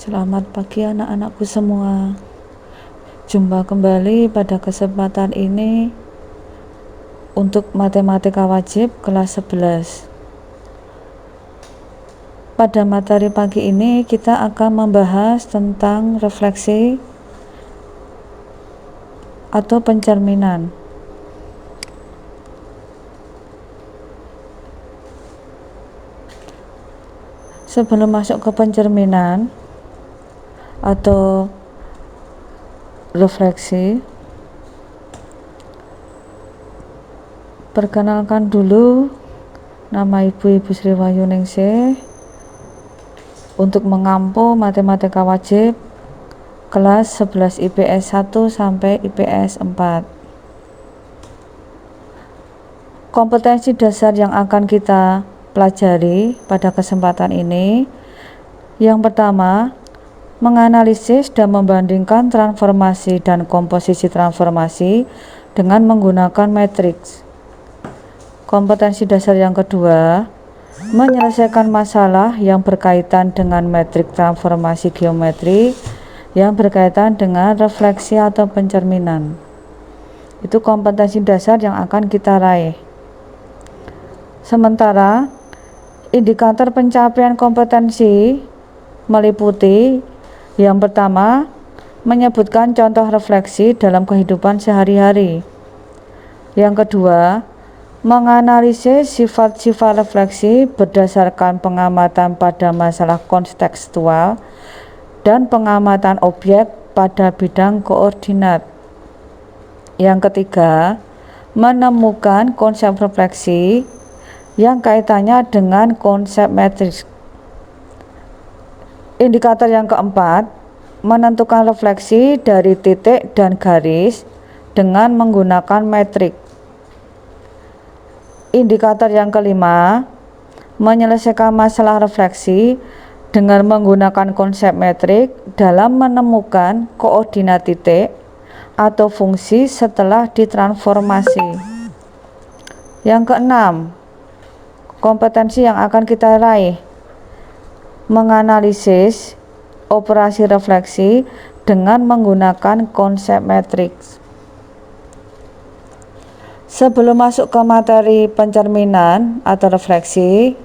Selamat pagi anak-anakku semua. Jumpa kembali pada kesempatan ini untuk matematika wajib kelas 11. Pada materi pagi ini kita akan membahas tentang refleksi atau pencerminan. Sebelum masuk ke pencerminan atau refleksi, perkenalkan dulu, nama Ibu Sri Wahyuningsih untuk mengampu matematika wajib kelas 11 IPS 1 sampai IPS 4. Kompetensi dasar yang akan kita pelajari pada kesempatan ini, yang pertama, menganalisis dan membandingkan transformasi dan komposisi transformasi dengan menggunakan matriks. Kompetensi dasar yang kedua, menyelesaikan masalah yang berkaitan dengan metrik transformasi geometri yang berkaitan dengan refleksi atau pencerminan. Itu kompetensi dasar yang akan kita raih. Sementara indikator pencapaian kompetensi meliputi yang pertama, menyebutkan contoh refleksi dalam kehidupan sehari-hari. Yang kedua, menganalisis sifat-sifat refleksi berdasarkan pengamatan pada masalah kontekstual dan pengamatan objek pada bidang koordinat. Yang ketiga, menemukan konsep refleksi yang kaitannya dengan konsep matriks. Indikator yang keempat, menentukan refleksi dari titik dan garis dengan menggunakan metrik. Indikator yang kelima, menyelesaikan masalah refleksi dengan menggunakan konsep metrik dalam menemukan koordinat titik atau fungsi setelah ditransformasi. Yang keenam, kompetensi yang akan kita raih, menganalisis operasi refleksi dengan menggunakan konsep matriks. Sebelum masuk ke materi pencerminan atau refleksi,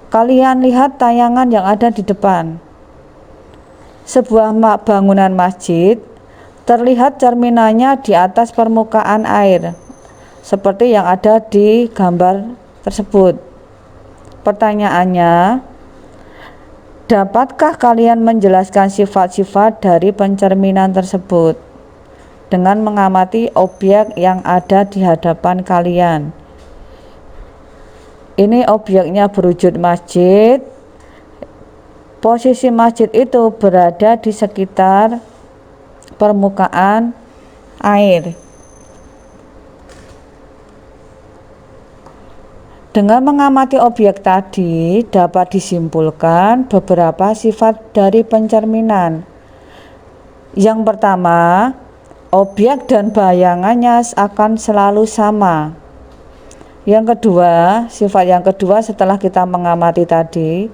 kalian lihat tayangan yang ada di depan. Sebuah bangunan masjid, terlihat cerminannya di atas permukaan air, seperti yang ada di gambar tersebut. Pertanyaannya, dapatkah kalian menjelaskan sifat-sifat dari pencerminan tersebut dengan mengamati objek yang ada di hadapan kalian? Ini objeknya berwujud masjid. Posisi masjid itu berada di sekitar permukaan air. Dengan mengamati objek tadi, dapat disimpulkan beberapa sifat dari pencerminan. Yang pertama, objek dan bayangannya akan selalu sama. Yang kedua, sifat yang kedua setelah kita mengamati tadi,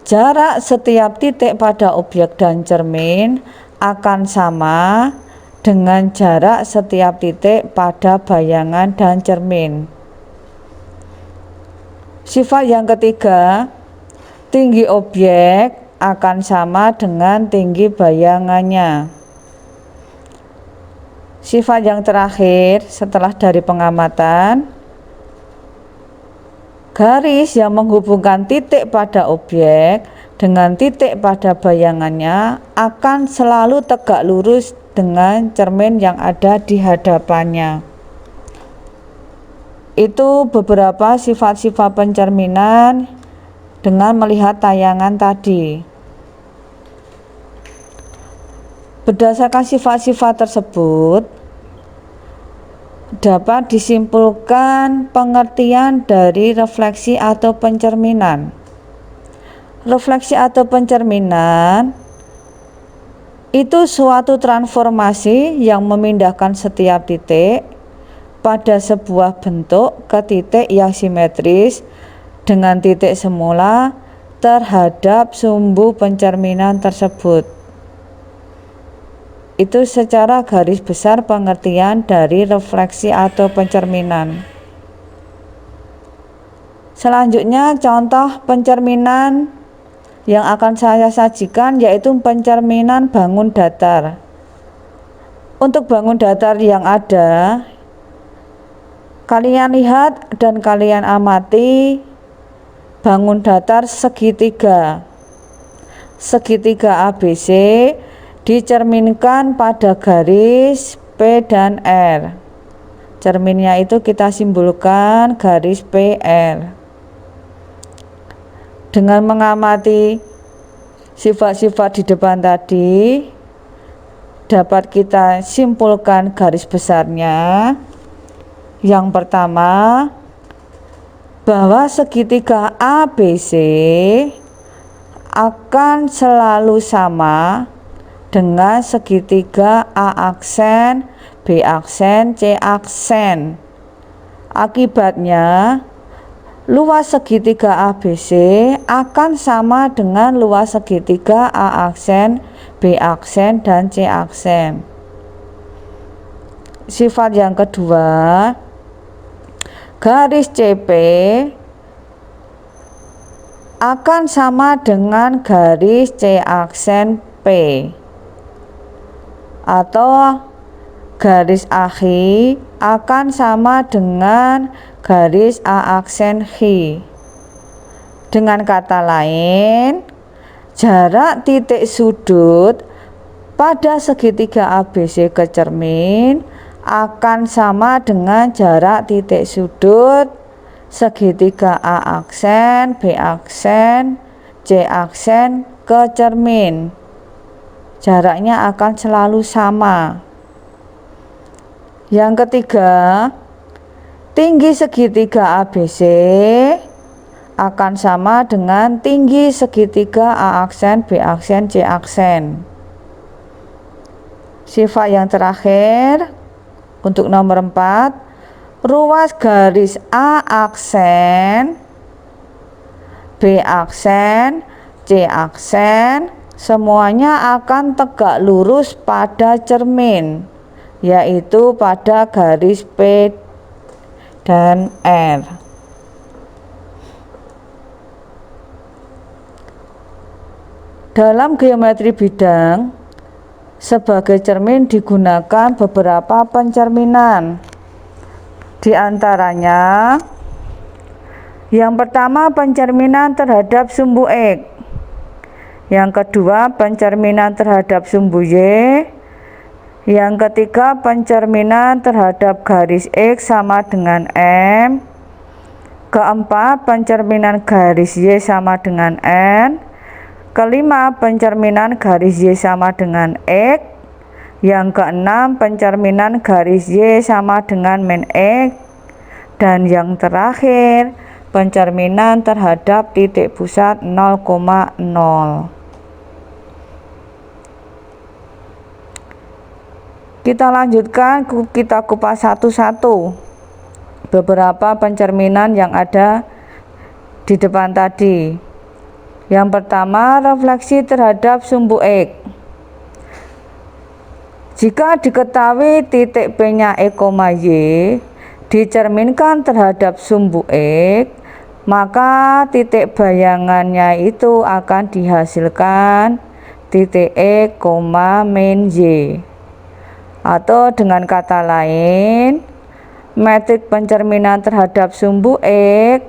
jarak setiap titik pada objek dan cermin akan sama dengan jarak setiap titik pada bayangan dan cermin. Sifat yang ketiga, tinggi objek akan sama dengan tinggi bayangannya. Sifat yang terakhir setelah dari pengamatan, garis yang menghubungkan titik pada objek dengan titik pada bayangannya akan selalu tegak lurus dengan cermin yang ada di hadapannya. Itu beberapa sifat-sifat pencerminan dengan melihat tayangan tadi. Berdasarkan sifat-sifat tersebut, dapat disimpulkan pengertian dari refleksi atau pencerminan. Refleksi atau pencerminan itu suatu transformasi yang memindahkan setiap titik pada sebuah bentuk ke titik yang simetris dengan titik semula terhadap sumbu pencerminan tersebut. Itu secara garis besar pengertian dari refleksi atau pencerminan. Selanjutnya contoh pencerminan yang akan saya sajikan yaitu pencerminan bangun datar. Untuk bangun datar yang ada, kalian lihat dan kalian amati bangun datar segitiga. Segitiga ABC dicerminkan pada garis P dan R. Cerminnya itu kita simbolkan garis PR. Dengan mengamati sifat-sifat di depan tadi, dapat kita simpulkan garis besarnya. Yang pertama, bahwa segitiga ABC akan selalu sama dengan segitiga A aksen, B aksen, C aksen. Akibatnya, luas segitiga ABC akan sama dengan luas segitiga A aksen, B aksen, dan C aksen. Sifat yang kedua, garis CP akan sama dengan garis C aksen P, atau garis AHI akan sama dengan garis A aksen HI. Dengan kata lain, jarak titik sudut pada segitiga ABC ke cermin akan sama dengan jarak titik sudut segitiga A aksen, B aksen, C aksen ke cermin. Jaraknya akan selalu sama. Yang ketiga, tinggi segitiga ABC akan sama dengan tinggi segitiga A aksen, B aksen, C aksen. Sifat yang terakhir, untuk nomor 4, ruas garis A aksen, B aksen, C aksen semuanya akan tegak lurus pada cermin, yaitu pada garis P dan R. Dalam geometri bidang, sebagai cermin digunakan beberapa pencerminan. Di antaranya, yang pertama pencerminan terhadap sumbu X. Yang kedua pencerminan terhadap sumbu Y. Yang ketiga pencerminan terhadap garis X sama dengan M. Keempat pencerminan garis Y sama dengan N. Kelima pencerminan garis Y sama dengan X. Yang keenam pencerminan garis Y sama dengan min X. Dan yang terakhir pencerminan terhadap titik pusat 0,0. Kita lanjutkan, kita kupas satu-satu beberapa pencerminan yang ada di depan tadi. Yang pertama, refleksi terhadap sumbu X. Jika diketahui titik P-nya X, Y dicerminkan terhadap sumbu X, maka titik bayangannya itu akan dihasilkan titik X, min Y. Atau dengan kata lain, metrik pencerminan terhadap sumbu X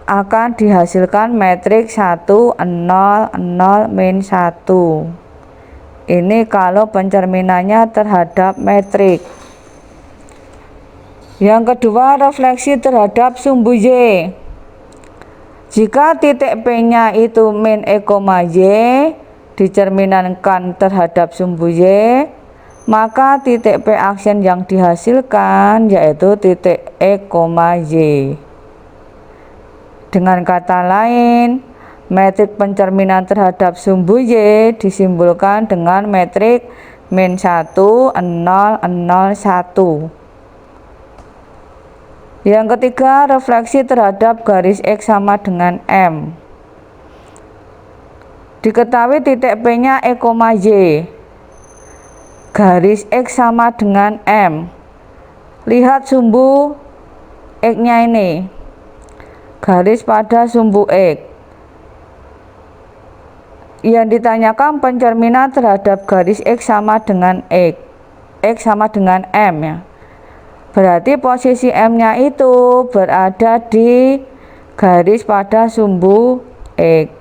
akan dihasilkan metrik 1, 0, 0, min 1. Ini kalau pencerminannya terhadap metrik. Yang kedua, refleksi terhadap sumbu Y. Jika titik P-nya itu min X, Y dicerminkan terhadap sumbu Y, maka titik P aksen yang dihasilkan yaitu titik X, Y. Dengan kata lain, metrik pencerminan terhadap sumbu Y disimbolkan dengan metrik min 1, 0, 0, 1. Yang ketiga, refleksi terhadap garis X sama dengan M. Diketahui titik P-nya E, Y. Garis X sama dengan M. Lihat sumbu X-nya ini. Garis pada sumbu X. Yang ditanyakan pencerminan terhadap garis X sama dengan X. X sama dengan M ya. Berarti posisi M-nya itu berada di garis pada sumbu X.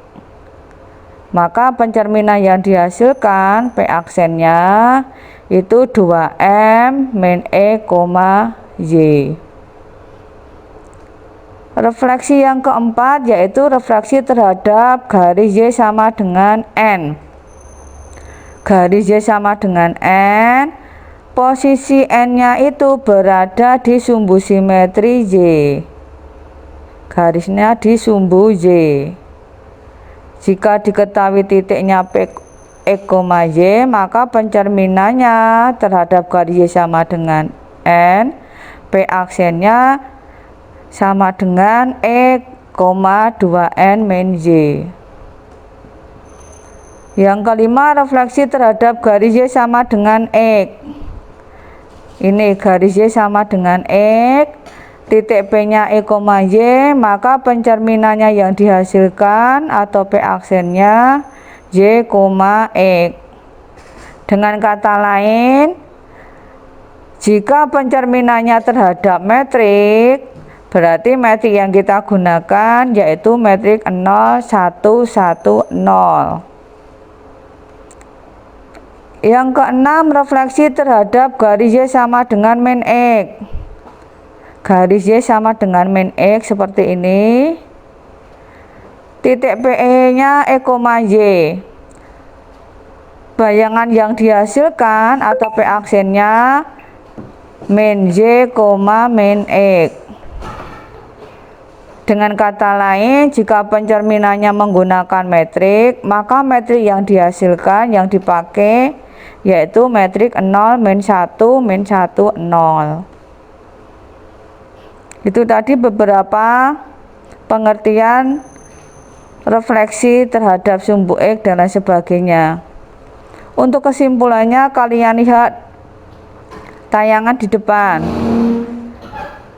Maka pencerminan yang dihasilkan P aksennya itu 2M min E, Y. Refleksi yang keempat yaitu refleksi terhadap garis Y sama dengan N. Garis Y sama dengan N, posisi N-nya itu berada di sumbu simetri Y. Garisnya di sumbu Y. Jika diketahui titiknya P, X, Y, maka pencerminannya terhadap garis Y sama dengan N, P aksennya sama dengan E, 2N min Y. Yang kelima, refleksi terhadap garis Y sama dengan X. Ini garis Y sama dengan X, titik P-nya E, Y, maka pencerminannya yang dihasilkan atau P aksennya Y, X. Dengan kata lain, jika pencerminannya terhadap metrik, berarti metrik yang kita gunakan yaitu metrik 0, 1, 1, 0. Yang keenam, refleksi terhadap garis Y sama dengan min X. Garis Y sama dengan min X seperti ini. Titik PE-nya E, Y. Bayangan yang dihasilkan atau P aksennya min Y, min X. Dengan kata lain, jika pencerminannya menggunakan metrik, maka metrik yang dihasilkan yang dipakai yaitu metrik 0, min 1, min 1, 0. Itu tadi beberapa pengertian refleksi terhadap sumbu X dan lain sebagainya. Untuk kesimpulannya, kalian lihat tayangan di depan.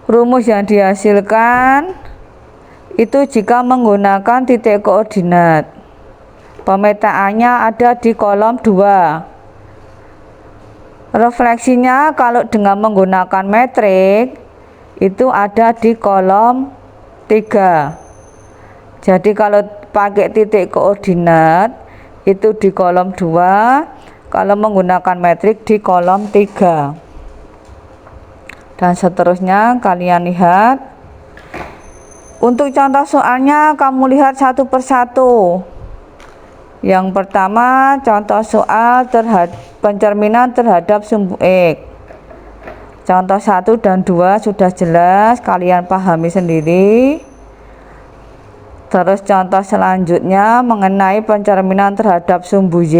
Rumus yang dihasilkan itu jika menggunakan titik koordinat. Pemetaannya ada di kolom 2. Refleksinya kalau dengan menggunakan metrik itu ada di kolom 3. Jadi kalau pakai titik koordinat itu di kolom 2, kalau menggunakan metrik di kolom 3. Dan seterusnya kalian lihat. Untuk contoh soalnya kamu lihat satu persatu. Yang pertama contoh soal pencerminan terhadap sumbu X. Contoh 1 dan 2 sudah jelas, kalian pahami sendiri. Terus contoh selanjutnya mengenai pencerminan terhadap sumbu Y.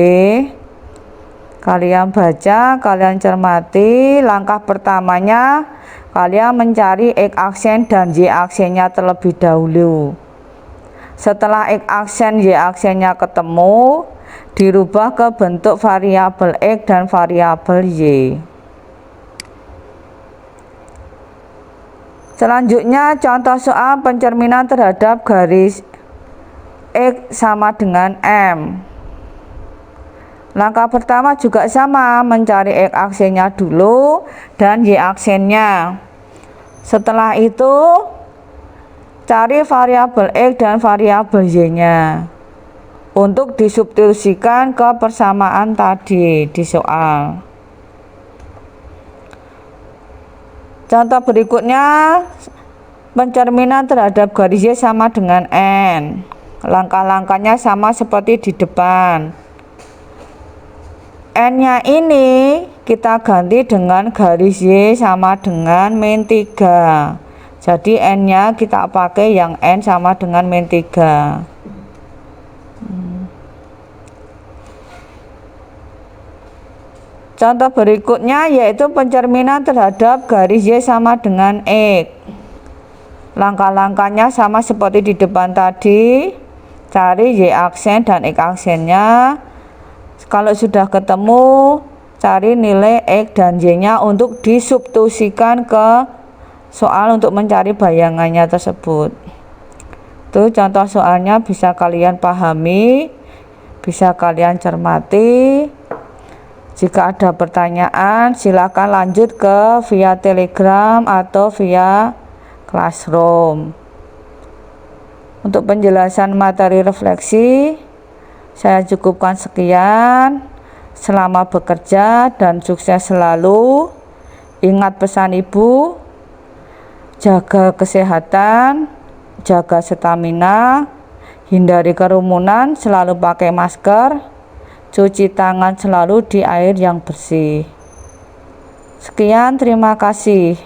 Kalian baca, kalian cermati. Langkah pertamanya kalian mencari X aksen dan Y aksennya terlebih dahulu. Setelah X aksen Y aksennya ketemu, dirubah ke bentuk variabel X dan variabel Y. Selanjutnya contoh soal pencerminan terhadap garis X sama dengan M. Langkah pertama juga sama, mencari X aksennya dulu dan Y aksennya. Setelah itu cari variabel X dan variabel Y-nya untuk disubstitusikan ke persamaan tadi di soal. Contoh berikutnya, pencerminan terhadap garis Y sama dengan N. Langkah-langkahnya sama seperti di depan. N-nya ini kita ganti dengan garis Y sama dengan min 3. Jadi N-nya kita pakai yang N sama dengan min 3. Contoh berikutnya yaitu pencerminan terhadap garis Y sama dengan X. Langkah-langkahnya sama seperti di depan tadi. cari Y aksen dan X aksennya. Kalau sudah ketemu, cari nilai X dan Y-nya untuk disubstitusikan ke soal untuk mencari bayangannya tersebut. Itu contoh soalnya bisa kalian pahami, bisa kalian cermati. Jika ada pertanyaan, silakan lanjut ke via Telegram atau via Classroom. Untuk penjelasan materi refleksi, saya cukupkan sekian. Selamat bekerja dan sukses selalu. Ingat pesan Ibu, jaga kesehatan, jaga stamina, hindari kerumunan, selalu pakai masker, cuci tangan selalu di air yang bersih. Sekian, terima kasih.